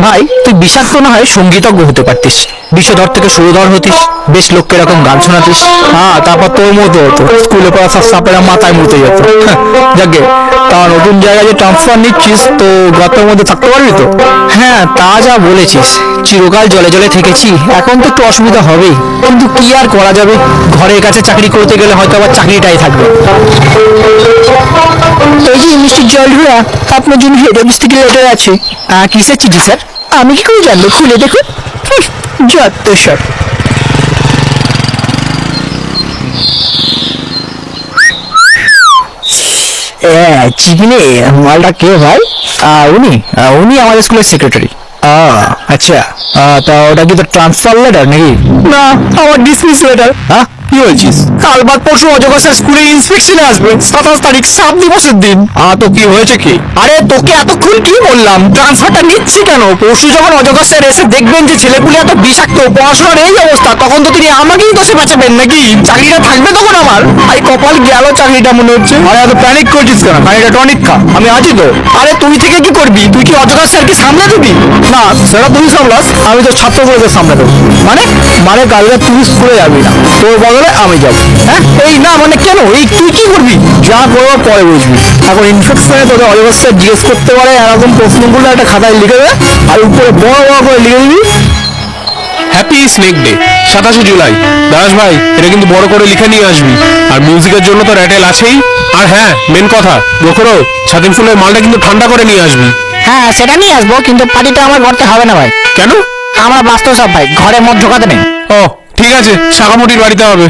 ভাই তুই বিষাক্ত না হয় সঙ্গীতজ্ঞ হতে পারতিস, বিষধর থেকে সুরধর হতিস, বেশ লোককে এরকম গান শোনাতিস। হ্যাঁ, তারপর তোর মতো হতো, স্কুলে পড়া সব সাপেরা মাথায় মুতে যেত। যাকে তা নতুন জায়গায় যে ট্রান্সফার নিচ্ছিস তো গর্তের মধ্যে থাকতে পারবি তো? হ্যাঁ, তা যা বলেছিস, চিরকাল জলে জলে থেকেছি, এখন তো একটু অসুবিধা হবেই, কিন্তু কি আর করা যাবে, ঘরের কাছে চাকরি করতে গেলে হয়তো আবার চাকরিটাই থাকবে। এই যে মিস্টার জলরুয়া, আপনার জন্য হেড অফিস থেকে লেটার আছে। কিসের চিঠি স্যার? আমি কি করে জানবো, খুলে দেখুন। যত সব। চিকিনে মালটা কে ভাই? উনি উনি আমাদের স্কুলের সেক্রেটারি। আচ্ছা, তা ওটা কি তোর ট্রান্সফার লেটার নাকি? না, আমার ডিসমিস লেটার। হ্যাঁ, কি বলছিস? কাল বাদ পরশু অজগর স্যার স্কুলে ইন্সপেকশনে আসবে, 27 তারিখ, সাত দিবসের দিন। তো কি হয়েছে কি? আরে তোকে এতক্ষণ কি বললাম, ট্রান্সফারটা নিচ্ছি কেন? পরশু যখন অজগর স্যার এসে দেখবেন যে ছেলেপুলে এত বিষাক্ত, পড়াশোনার এই অবস্থা, তখন তো তিনি আমাকেই দোষে বাঁচাবেন নাকি? চাকরিটা থাকবে তখন আমার। আই কপাল গেল চাকরিটা মনে হচ্ছে। আরে এত প্যানিক করছিস কেন? এটা টনিক খা, আমি আছি তো। আরে তুই থেকে কি করবি? তুই কি অজগর স্যারকে সামলে দিবি? না, সেটা তুই সামলাস, আমি তো ছাত্রগুলোকে সামলে দেবো। মানে মানে কালকে তুই স্কুলে যাবি না, তোর বদলে আমি যাবো। হ্যাঁ, এই না মানে কেন? এই তুই কি করবি? যা করবো পরে বুঝবি। এখন ইনফেকশনে তোকে অজগর স্যার জিজ্ঞেস করতে পারে, এরকম প্রশ্নগুলো একটা খাতায় লিখে দেবে, আর উপরে বড় বড় করে লিখে দিবি, happy snake day 27 July. Das ভাই, এটা কিন্তু বড় করে লিখে নিয়ে আসবি। আর মিউজিকের জন্য তো র্যাটেল আছেই। আর হ্যাঁ, মেন কথা, বকরো ছাতিম ফুলের মালটা কিন্তু ঠান্ডা করে নিয়ে আসবি। হ্যাঁ সেটা নিয়ে আসবো, কিন্তু পার্টিটা আমার করতে হবে না ভাই। কেন? আমার বাস্তব সব ভাই, ঘরে মদ ঢোকাতে নেই। ও ঠিক আছে, শাখামুটির বাড়িতে হবে।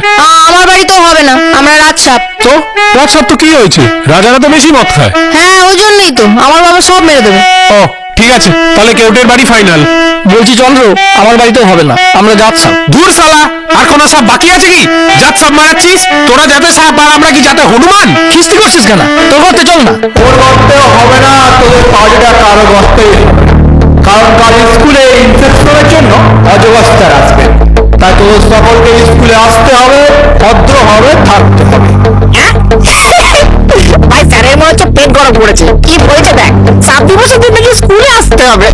আমার বাড়িতেও হবে না, আমরা রাজসাপ। তো রাজসাপ তো কি হয়েছে? রাজারা তো বেশি মদ খায়। হ্যাঁ, ওই জন্যই তো আমার বাবা সব মেরে দেবে। ও ঠিক আছে, তাহলে কেউটের বাড়ি ফাইনাল। বলছি চন্দ্র, আমার বাড়িতেও হবে না, আমরা যাচ্ছি। দূর সালা, আর কোনো সাপ বাকি আছে কি? যাত সাপ মারাচ্ছিস তোরা, যাতে সাপ আর আমরা কি যাতে হনুমান? কিস্তি করছিস কেন? তোর করতে চল না। ওর গর্তেও হবে না, তোদের পার্টিটা কারো গর্তে, কারণ কাল স্কুলে ইনফেকশনের জন্য অজগর স্যার আসবে, তাই তোদের সকলকে স্কুলে আসতে হবে, ভদ্র হবে, থাকতে হবে। ভাই স্যারের মনে হচ্ছে পেট গরম পড়েছে। কি হয়েছে দেখ, 7 দিবসের দিন নাকি স্কুলে আসতে হবে।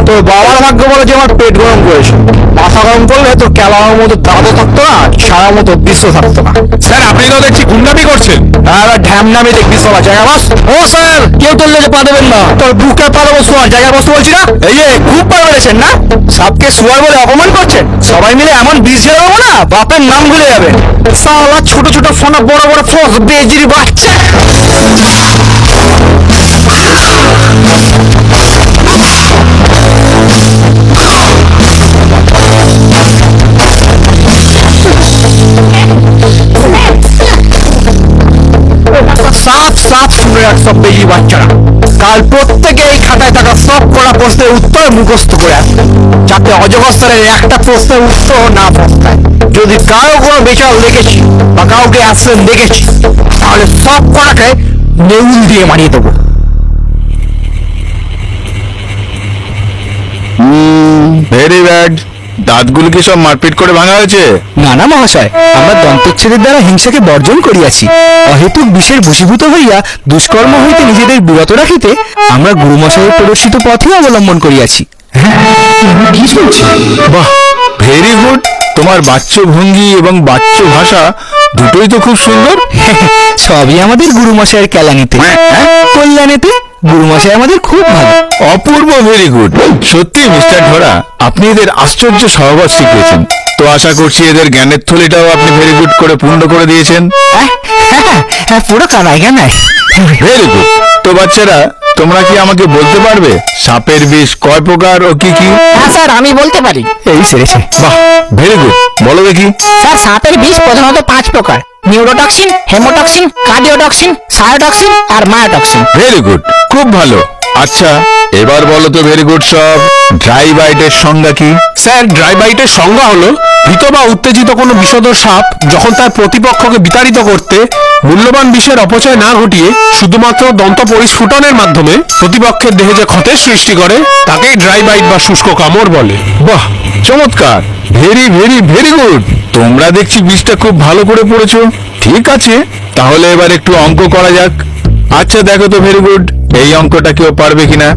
তোর বাবার ভাগ্য বলে যে আমার পেট গরম করেছে, মাথা গরম করলে তোর ক্যালার মতো দাঁতও থাকতো না, সারা মতো বিশ্ব থাকতো না। স্যার, আপনি তো দেখছি গুন্ডামি করছেন। ঢ্যাম নামে দেখবি সবার জায়গা বাস। ও স্যার, কেউ তোর লেগে পা দেবেন না, তোর বুকে পা দেবো, শোয়ার জায়গা বসতে বলছি না। এই যে খুব পা মেরেছেন না, সাপকে শুয়ার বলে অপমান করছেন, সবাই মিলে এমন বিষ ঝেড়ে দেবো না, বাপের নাম ভুলে যাবে। সালা ছোট ছোট ফোনা, বড় বড় ফোস, বেজির বাচ্চা। সাপ সাপ শুনে রাখ সব বেজি বাচ্চারা, কাল প্রত্যেকে এই খাতায় থাকা সব করা প্রশ্নের উত্তর মুখস্থ করে আসবে, যাতে অজগর স্যারের একটা প্রশ্নের উত্তর না ফসকায়। যদি কারো কোনো বেচাল দেখেছি বা কাউকে অ্যাবসেন্ট দেখেছি, তাহলে সব কটাকে নেউল দিয়ে মারিয়ে দেবো। Very bad. দাঁতগুলো কি সব মারপিট করে ভাঙা হয়েছে? না না মহাশয়, আমরা দন্তচ্ছেদের দ্বারা হিংসাকে বর্জন করিয়াছি। অহেতুক বিষের বশীভূত হইয়া দুষ্কর্ম হইতে নিজেদের বিরত রাখিতে আমরা গুরুমশাইয়ের প্রদর্শিত পথে অবলম্বন করিয়াছি। কি চলছে? বাহ, ভেরি গুড। তোমার বাচ্চ ভঙ্গি এবং বাচ্চ ভাষা দুটোই তো খুব সুন্দর। সবই আমাদের গুরুমশাইয়ের কেলানিতে, কল্যাণেতে। গুরুমশাই আমাদের খুব ভালো। অপূর্ব, ভেরি গুড। সত্যি মিস্টার ধরা, আপনি এদের আশ্চর্য সহবাস শিখিয়েছেন। তো আশা করছি এদের জ্ঞানের থলিটাও আপনি ভেরি গুড করে পূর্ণ করে দিয়েছেন। হ্যাঁ, পুরো কানাই কানাই। Very good. তো বাচ্চারা, তোমরা কি আমাকে বলতে পারবে সাপের বিষ কয় প্রকার ও কি কি? হ্যাঁ স্যার, আমি বলতে পারি। এই সেরেছে। বাহ, ভেরি গুড, বলো দেখি। স্যার, সাপের বিষ প্রধানত 5 প্রকার: নিউরোটক্সিন, হেমোটক্সিন, কার্ডিওটক্সিন, সায়োটক্সিন আর মায়োটক্সিন। ভেরি গুড, খুব ভালো। আচ্ছা, এবার বলো তো ভেরি গুড সব, ড্রাই বাইটের সংজ্ঞা কি? স্যার, ড্রাই বাইটের সংজ্ঞা হলো ভীত বা উত্তেজিত কোনো বিষধর সাপ যখন তার প্রতিপক্ষকে বিতাড়িত করতে মূল্যবান বিষের অপচয় না ঘটিয়ে শুধুমাত্র দন্ত পরিস্ফুটনের মাধ্যমে প্রতিপক্ষের দেহে যে ক্ষতের সৃষ্টি করে তাকেই ড্রাই বাইট বা শুষ্ক কামড় বলে। বাহ, চমৎকার, ভেরি ভেরি ভেরি গুড। তোমরা দেখছি বিষটা খুব ভালো করে পড়েছো। ঠিক আছে, তাহলে এবার একটু অঙ্ক করা যাক। আচ্ছা দেখো তো ভেরি গুড, এই অঙ্কটা কেউ পারবে কিনা?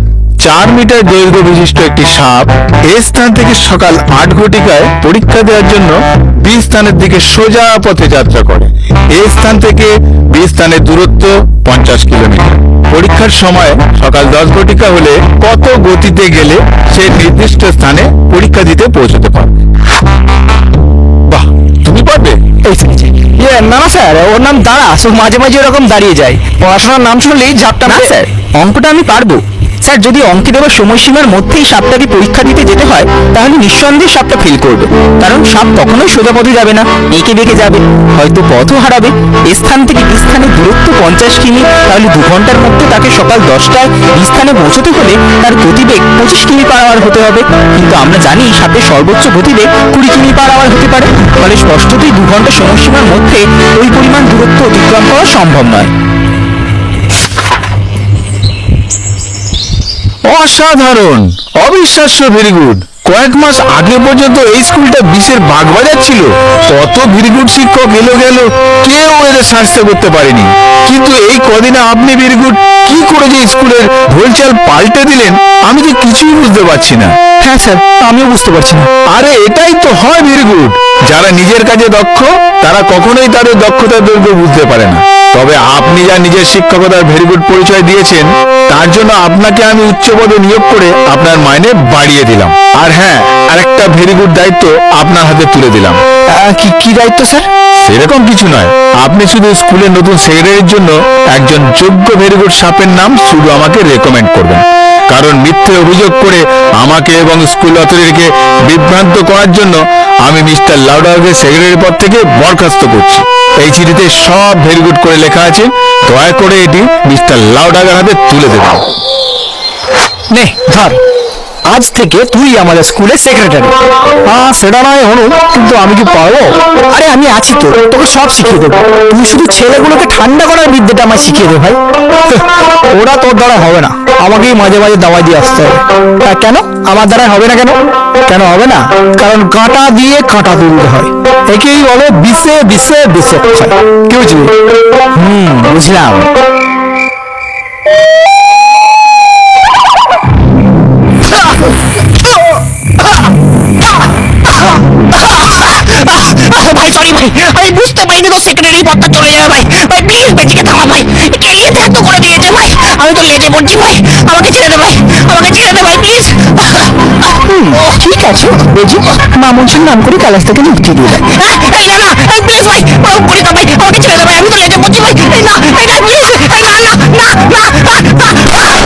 4 মিটার দৈর্ঘ্য বিশিষ্ট একটি সাপ এ স্থান থেকে সকাল 8 ঘটিকায় পরীক্ষা দেওয়ার জন্য বি স্থানের দিকে সোজা পথে যাত্রা করে। এ স্থান থেকে বি স্থানের দূরত্ব 50 কিলোমিটার। পরীক্ষার সময় সকাল 10 ঘটিকা হলে কত গতিতে গেলে সে নির্দিষ্ট স্থানে পরীক্ষা দিতে পৌঁছতে পারবে? বাহ, তুমি পারবে? এই শুনেছি না না স্যার, ওর নাম দাঁড়া, মাঝে মাঝে এরকম দাঁড়িয়ে যায়। পড়াশোনার নাম শুনলেই ঝাপটা না স্যার, অঙ্কটা আমি পারবো স্যার। যদি অঙ্কে দেওয়া সময়সীমার মধ্যেই সাপটাকে পরীক্ষা দিতে যেতে হয় তাহলে নিঃসন্দেহে সাপটা ফেল করবে, কারণ সাপ কখনোই সোজা পথে যাবে না, এঁকে বেঁকে যাবে, হয়তো পথও হারাবে। এ স্থান থেকে বি স্থানের দূরত্ব 50 কিমি, তাহলে 2 ঘন্টার মধ্যে তাকে সকাল 10টায় বি স্থানে পৌঁছতে হলে তার গতিবেগ 25 কিমি পার আওয়ার হতে হবে। কিন্তু আমরা জানি সাপের সর্বোচ্চ গতিবেগ 20 কিমি পার আওয়ার হতে পারে, ফলে স্পষ্টতই 2 ঘন্টা সময়সীমার মধ্যে ওই পরিমাণ দূরত্ব অতিক্রম করা সম্ভব নয়। অসাধারণ, অবিশ্বাস্য, ভেরি গুড। কয়েক মাস আগে পর্যন্ত এই স্কুলটা বিশের বাগবাজার ছিল। কত ভেরি গুড শিক্ষক এলো গেল, কেউ এদের সাহায্য করতে পারেনি। কিন্তু এই কদিনে আপনি ভেরি গুড কি করে যে স্কুলের ভোলচাল পাল্টে দিলেন, আমি তো কিছুই বুঝতে পারছি না। হ্যাঁ স্যার, আমিও বুঝতে পারছি না। আরে এটাই তো হয় ভেরি গুড। যারা নিজের কাজে দক্ষ তারা কখনোই তাদের দক্ষতার দৈর্ঘ্য বুঝতে পারে না। তবে আপনি যা নিজের শিক্ষকতার ভেরি গুড পরিচয় দিয়েছেন তার জন্য আপনাকে আমি উচ্চ পদে নিয়োগ করে আপনার মাইনে বাড়িয়ে দিলাম। আর হ্যাঁ, আরেকটা ভেরি গুড দায়িত্ব আপনার হাতে তুলে দিলাম। কি দায়িত্ব স্যার? সেরকম কিছু নয়, আপনি শুধু স্কুলের নতুন সেক্রেটারির জন্য একজন যোগ্য ভেরি গুড সাপের নাম শুধু আমাকে রেকমেন্ড করবেন। কারণ মিথ্যে অভিযোগ করে আমাকে এবং স্কুল অথরিটিকে বিভ্রান্ত করার জন্য আমি মিস্টার লাউডারকে সেক্রেটারি পদ থেকে বরখাস্ত করছি। এই চিঠিতে সব ভেরি গুড করে লেখা আছে, দয়া করে এটি মিস্টার লাউডারের হাতে তুলে দেবেন। নে ধর, আজ থেকে তুই আমাদের স্কুলের সেক্রেটারি। সেটা নয় হনু, কিন্তু আমি কি পারবো? আরে আমি আছি তো, তোকে সব শিখিয়ে দেবো। তুই শুধু ছেলেগুলোকে ঠান্ডা করার বিদ্যাটা আমায় শিখিয়ে দে ভাই। ওরা তোর দ্বারা হবে না, আমাকেই মাঝে মাঝে দাওয়াই দিয়ে আসতে হবে। কেন আমার দ্বারা হবে না? কেন হবে না? কারণ কাঁটা দিয়ে কাঁটা তুলতে হয়, একেই বলে বিষে বিষে বিষে হয়। কি বুঝলি? বুঝলাম। ভাই সরি ভাই, আমি বুঝতে পারিনি তো সেক্রেটারি পদটা চলে যাবে ভাই। ভাই প্লিজ বেটিকে থামা ভাই, কেলিয়ে এত করে দিয়েছে ভাই, আমি তো লেজে পড়ছি ভাই, আমাকে ছেড়ে দে ভাই, আমাকে ছেড়ে দে ভাই প্লিজ। ঠিক আছে, বেজি মামুনসির নাম করে ক্লাস থেকে মুক্তি দিয়ে দেয়। এই না না প্লিজ ভাই, ওরকম করি না ভাই, আমাকে ছেড়ে দে ভাই, আমি তো লেজে পড়ছি ভাই। এই না, এই না প্লিজ, এই না না না না না।